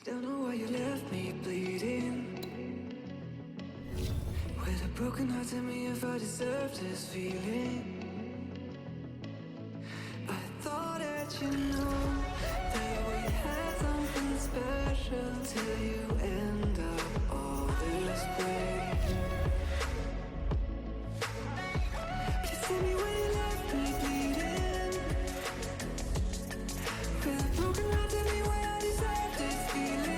Don't know why you left me bleeding. With a broken heart, tell me if I deserve this feeling. I thought that you know that we had something special till you end up all this way. Please tell me why you left me bleeding. With a broken heart, tell me why I deserve this feeling.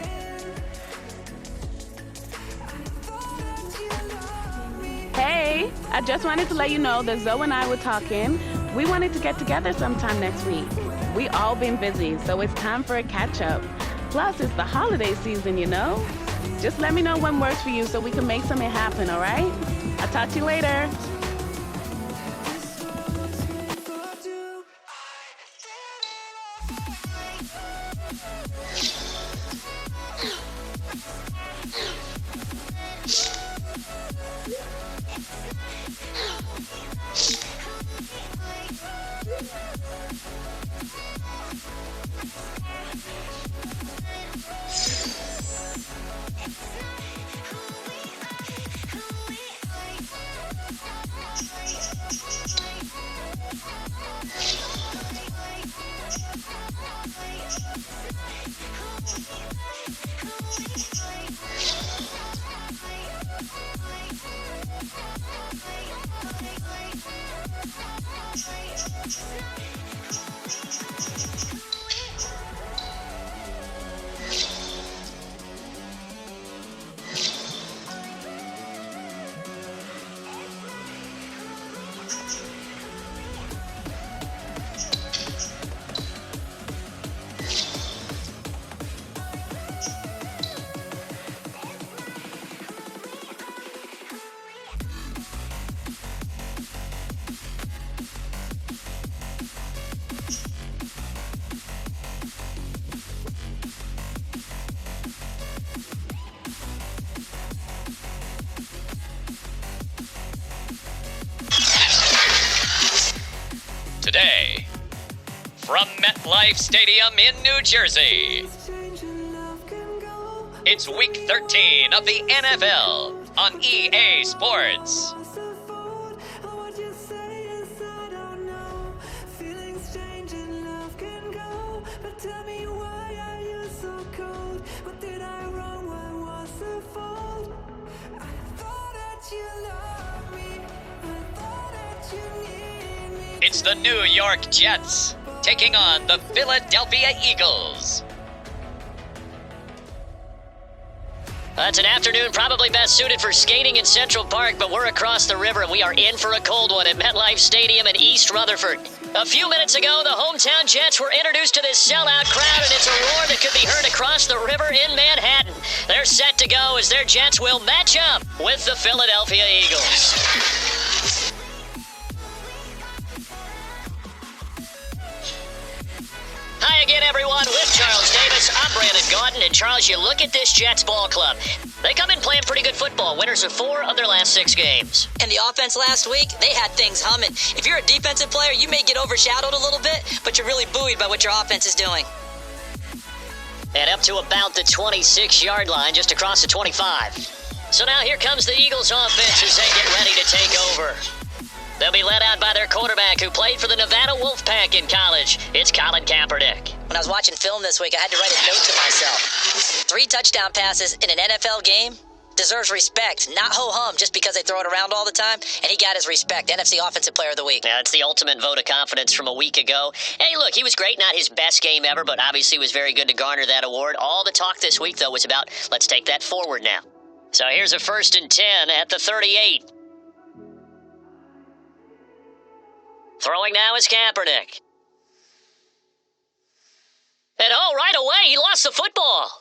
I thought that you loved me. Hey, I just wanted to let you know that Zoe and I were talking. We wanted to get together sometime next week. We all been busy, so it's time for a catch-up. Plus, it's the holiday season, you know? Just let me know when works for you so we can make something happen, all right? I'll talk to you later. Today, from MetLife Stadium in New Jersey, it's Week 13 of the NFL on EA Sports. It's the New York Jets taking on the Philadelphia Eagles. It's an afternoon probably best suited for skating in Central Park, but we're across the river and we are in for a cold one at MetLife Stadium in East Rutherford. A few minutes ago, the hometown Jets were introduced to this sellout crowd, and it's a roar that could be heard across the river in Manhattan. They're set to go as their Jets will match up with the Philadelphia Eagles. Hi again, everyone. With Charles Davis, I'm Brandon Gaudin. And Charles, you look at this Jets ball club. They come in playing pretty good football, winners of 4 of their last 6 games. And the offense last week, they had things humming. If you're a defensive player, you may get overshadowed a little bit, but you're really buoyed by what your offense is doing. And up to about the 26-yard line, just across the 25. So now here comes the Eagles offense as they get ready to take over. They'll be led out by their quarterback who played for the Nevada Wolfpack in college. It's Colin Kaepernick. When I was watching film this week, I had to write a note to myself. 3 touchdown passes in an NFL game deserves respect, not ho-hum just because they throw it around all the time. And he got his respect, NFC Offensive Player of the Week. Yeah, it's the ultimate vote of confidence from a week ago. Hey, look, he was great, not his best game ever, but obviously was very good to garner that award. All the talk this week, though, was about, let's take that forward now. So here's a 1st and 10 at the 38. Throwing now is Kaepernick. And right away, he lost the football.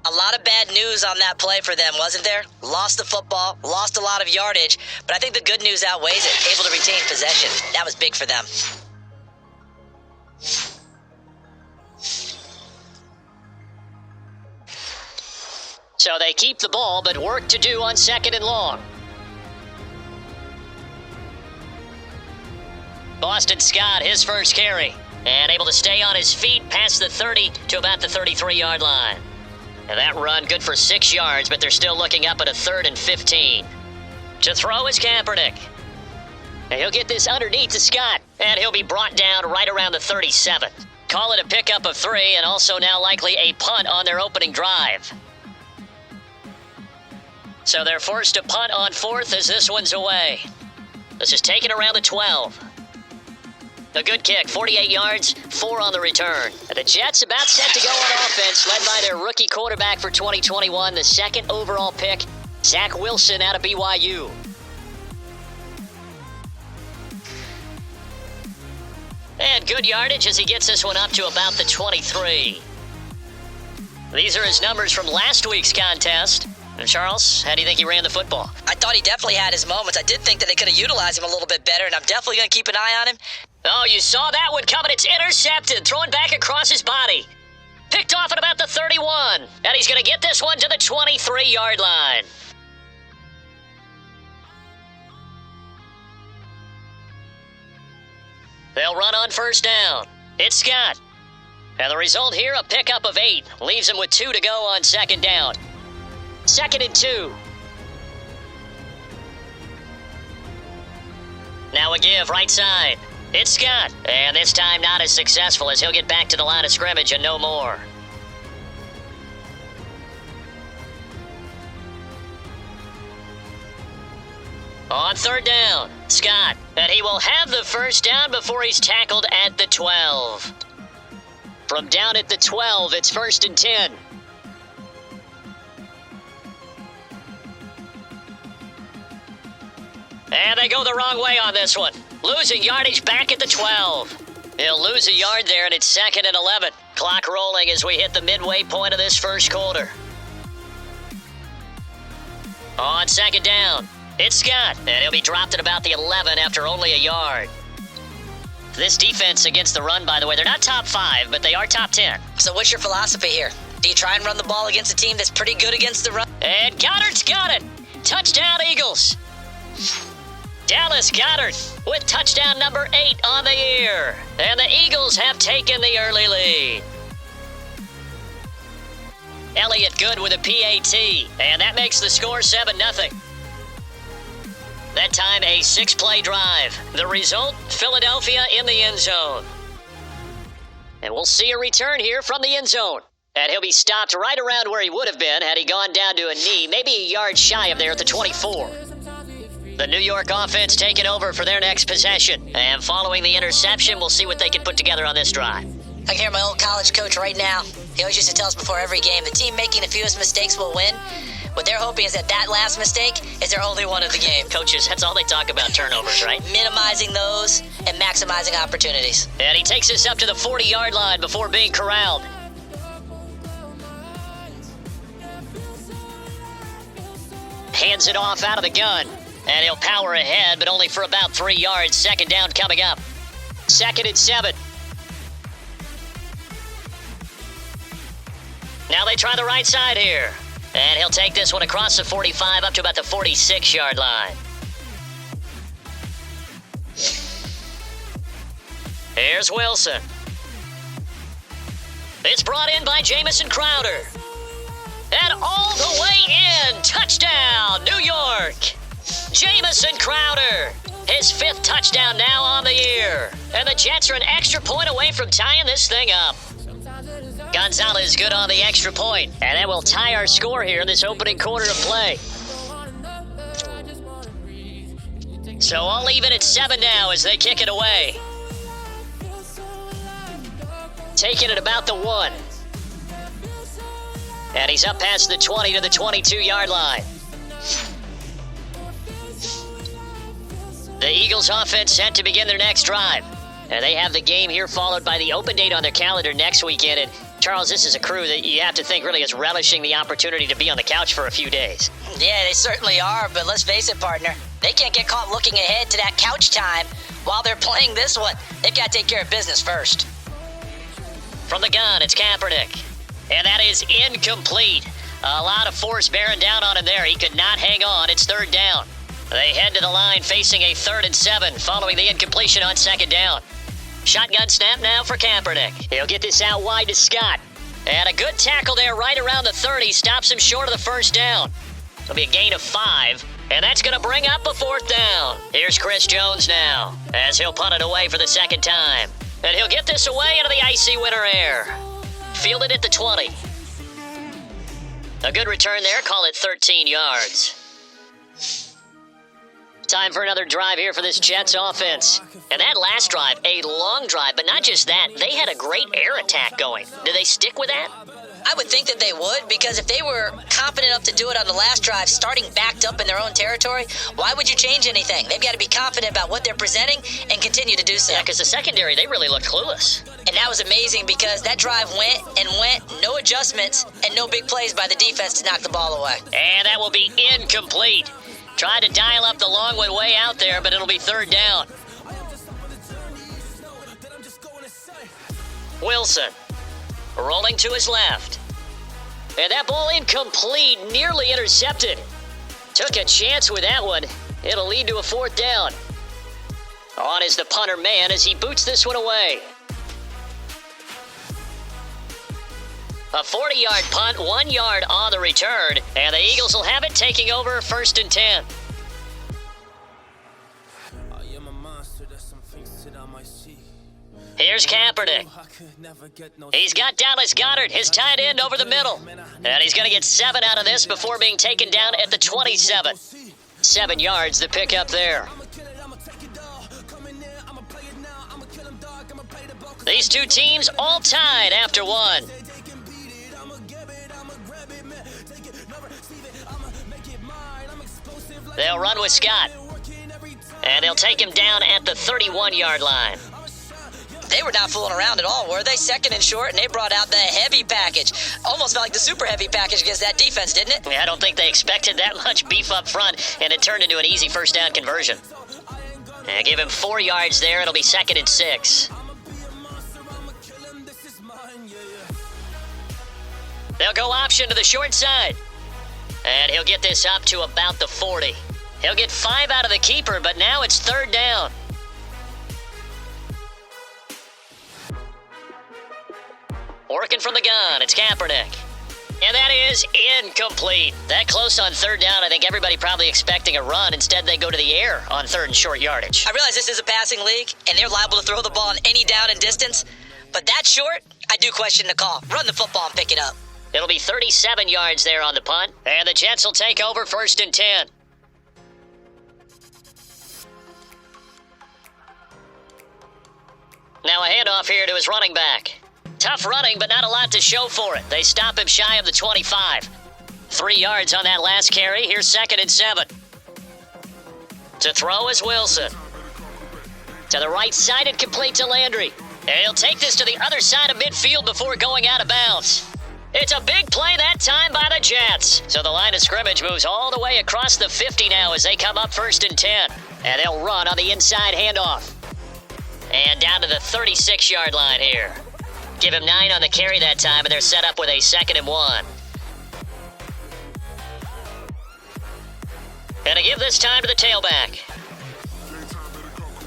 A lot of bad news on that play for them, wasn't there? Lost the football, lost a lot of yardage, but I think the good news outweighs it. Able to retain possession. That was big for them. So they keep the ball, but work to do on 2nd and long. Boston Scott, his first carry. And able to stay on his feet past the 30 to about the 33-yard line. And that run good for 6 yards, but they're still looking up at a 3rd and 15. To throw is Kaepernick. And he'll get this underneath to Scott, and he'll be brought down right around the 37. Call it a pickup of 3, and also now likely a punt on their opening drive. So they're forced to punt on 4th as this one's away. This is taken around the 12. A good kick, 48 yards, 4 on the return. And the Jets about set to go on offense, led by their rookie quarterback for 2021, the 2nd overall pick, Zach Wilson out of BYU. And good yardage as he gets this one up to about the 23. These are his numbers from last week's contest. And Charles, how do you think he ran the football? I thought he definitely had his moments. I did think that they could have utilized him a little bit better, and I'm definitely going to keep an eye on him. Oh, you saw that one coming. It's intercepted, thrown back across his body. Picked off at about the 31. And he's going to get this one to the 23-yard line. They'll run on first down. It's Scott. And the result here, a pickup of 8. Leaves him with 2 to go on 2nd down. 2nd and 2. Now a give, right side. It's Scott. And this time not as successful as he'll get back to the line of scrimmage and no more. On 3rd down, Scott. And he will have the first down before he's tackled at the 12. From down at the 12, it's 1st and 10. And they go the wrong way on this one. Losing yardage back at the 12. He'll lose a yard there, and it's 2nd and 11. Clock rolling as we hit the midway point of this first quarter. On 2nd down, it's Scott, and he'll be dropped at about the 11 after only a yard. This defense against the run, by the way, they're not top 5, but they are top 10. So what's your philosophy here? Do you try and run the ball against a team that's pretty good against the run? And Goddard's got it. Touchdown, Eagles. Dallas Goedert with touchdown number 8 on the year. And the Eagles have taken the early lead. Elliott good with a PAT, and that makes the score 7-0. That time a 6-play drive. The result, Philadelphia in the end zone. And we'll see a return here from the end zone. And he'll be stopped right around where he would have been had he gone down to a knee, maybe a yard shy of there at the 24. The New York offense taking over for their next possession. And following the interception, we'll see what they can put together on this drive. I can hear my old college coach right now. He always used to tell us before every game, the team making the fewest mistakes will win. What they're hoping is that last mistake is their only one of the game. Coaches, that's all they talk about, turnovers, right? Minimizing those and maximizing opportunities. And he takes this up to the 40-yard line before being corralled. Hands it off out of the gun. And he'll power ahead, but only for about 3 yards. 2nd down coming up. 2nd and 7. Now they try the right side here. And he'll take this one across the 45 up to about the 46-yard line. Here's Wilson. It's brought in by Jamison Crowder. And all the way in. Touchdown, New York. Jamison Crowder. His 5th touchdown now on the year. And the Jets are an extra point away from tying this thing up. Gonzalez good on the extra point, and that will tie our score here in this opening quarter of play. So all even at 7 now as they kick it away. Taking it about the 1. And he's up past the 20 to the 22-yard line. The Eagles offense set to begin their next drive. And they have the game here followed by the open date on their calendar next weekend. And Charles, this is a crew that you have to think really is relishing the opportunity to be on the couch for a few days. Yeah, they certainly are, but let's face it, partner. They can't get caught looking ahead to that couch time while they're playing this one. They've got to take care of business first. From the gun, it's Kaepernick. And that is incomplete. A lot of force bearing down on him there. He could not hang on. It's 3rd down. They head to the line facing a 3rd and 7 following the incompletion on 2nd down. Shotgun snap now for Kaepernick. He'll get this out wide to Scott. And a good tackle there right around the 30. Stops him short of the 1st down. It'll be a gain of 5. And that's going to bring up a 4th down. Here's Chris Jones now as he'll punt it away for the 2nd time. And he'll get this away into the icy winter air. Fielded at the 20. A good return there. Call it 13 yards. Time for another drive here for this Jets offense. And that last drive, a long drive, but not just that. They had a great air attack going. Do they stick with that? I would think that they would, because if they were confident enough to do it on the last drive, starting backed up in their own territory, why would you change anything? They've got to be confident about what they're presenting and continue to do so. Yeah, because the secondary, they really looked clueless. And that was amazing because that drive went and went, no adjustments, and no big plays by the defense to knock the ball away. And that will be incomplete. Tried to dial up the long one way out there, but it'll be 3rd down. Wilson rolling to his left. And that ball incomplete, nearly intercepted. Took a chance with that one. It'll lead to a 4th down. On is the punter man as he boots this one away. A 40-yard punt, 1 yard on the return, and the Eagles will have it taking over 1st and 10. Here's Kaepernick. He's got Dallas Goedert, his tight end, over the middle. And he's going to get 7 out of this before being taken down at the 27. 7 yards, the pickup there. These two teams all tied after 1. They'll run with Scott. And they'll take him down at the 31-yard line. They were not fooling around at all, were they? 2nd and short, and they brought out the heavy package. Almost felt like the super heavy package against that defense, didn't it? Yeah, I don't think they expected that much beef up front, and it turned into an easy 1st down conversion. And give him 4 yards there. It'll be 2nd and 6. They'll go option to the short side. And he'll get this up to about the 40. He'll get 5 out of the keeper, but now it's 3rd down. Working from the gun, it's Kaepernick. And that is incomplete. That close on 3rd down, I think everybody probably expecting a run. Instead, they go to the air on 3rd and short yardage. I realize this is a passing league, and they're liable to throw the ball on any down and distance. But that short, I do question the call. Run the football and pick it up. It'll be 37 yards there on the punt. And the Jets will take over 1st and 10. Now a handoff here to his running back. Tough running, but not a lot to show for it. They stop him shy of the 25. 3 yards on that last carry. Here's 2nd and 7. To throw is Wilson. To the right side and complete to Landry. And he'll take this to the other side of midfield before going out of bounds. It's a big play that time by the Jets. So the line of scrimmage moves all the way across the 50 now as they come up 1st and 10. And they'll run on the inside handoff. And down to the 36-yard line here. Give him 9 on the carry that time, and they're set up with a 2nd and 1. And to give this time to the tailback.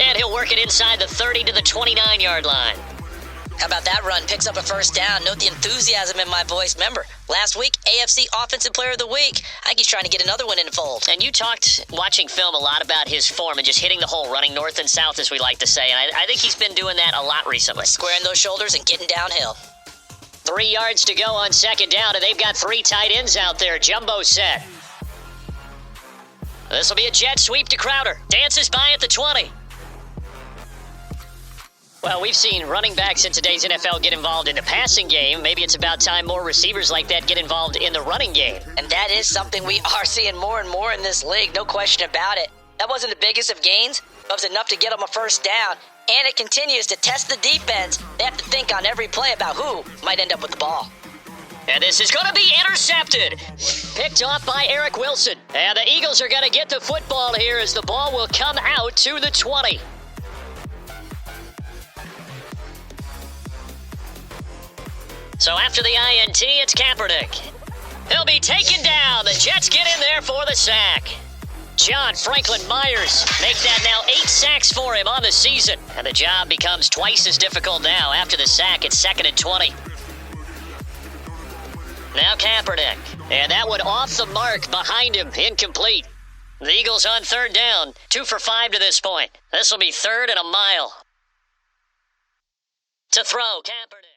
And he'll work it inside the 30 to the 29-yard line. How about that run? Picks up a 1st down. Note the enthusiasm in my voice. Remember, last week, AFC Offensive Player of the Week. I think he's trying to get another one in the fold. And you talked, watching film, a lot about his form and just hitting the hole, running north and south, as we like to say. And I think he's been doing that a lot recently. Squaring those shoulders and getting downhill. 3 yards to go on 2nd down, and they've got 3 tight ends out there. Jumbo set. This will be a jet sweep to Crowder. Dances by at the 20. Well, we've seen running backs in today's NFL get involved in the passing game. Maybe it's about time more receivers like that get involved in the running game. And that is something we are seeing more and more in this league, no question about it. That wasn't the biggest of gains, but it was enough to get them a 1st down. And it continues to test the defense. They have to think on every play about who might end up with the ball. And this is going to be intercepted. Picked off by Eric Wilson. And the Eagles are going to get the football here as the ball will come out to the 20. So after the INT, it's Kaepernick. He'll be taken down. The Jets get in there for the sack. John Franklin Myers make that now 8 sacks for him on the season. And the job becomes twice as difficult now after the sack. It's 2nd and 20. Now Kaepernick. And that one off the mark behind him, incomplete. The Eagles on 3rd down, 2 for 5 to this point. This will be 3rd and a mile. To throw, Kaepernick.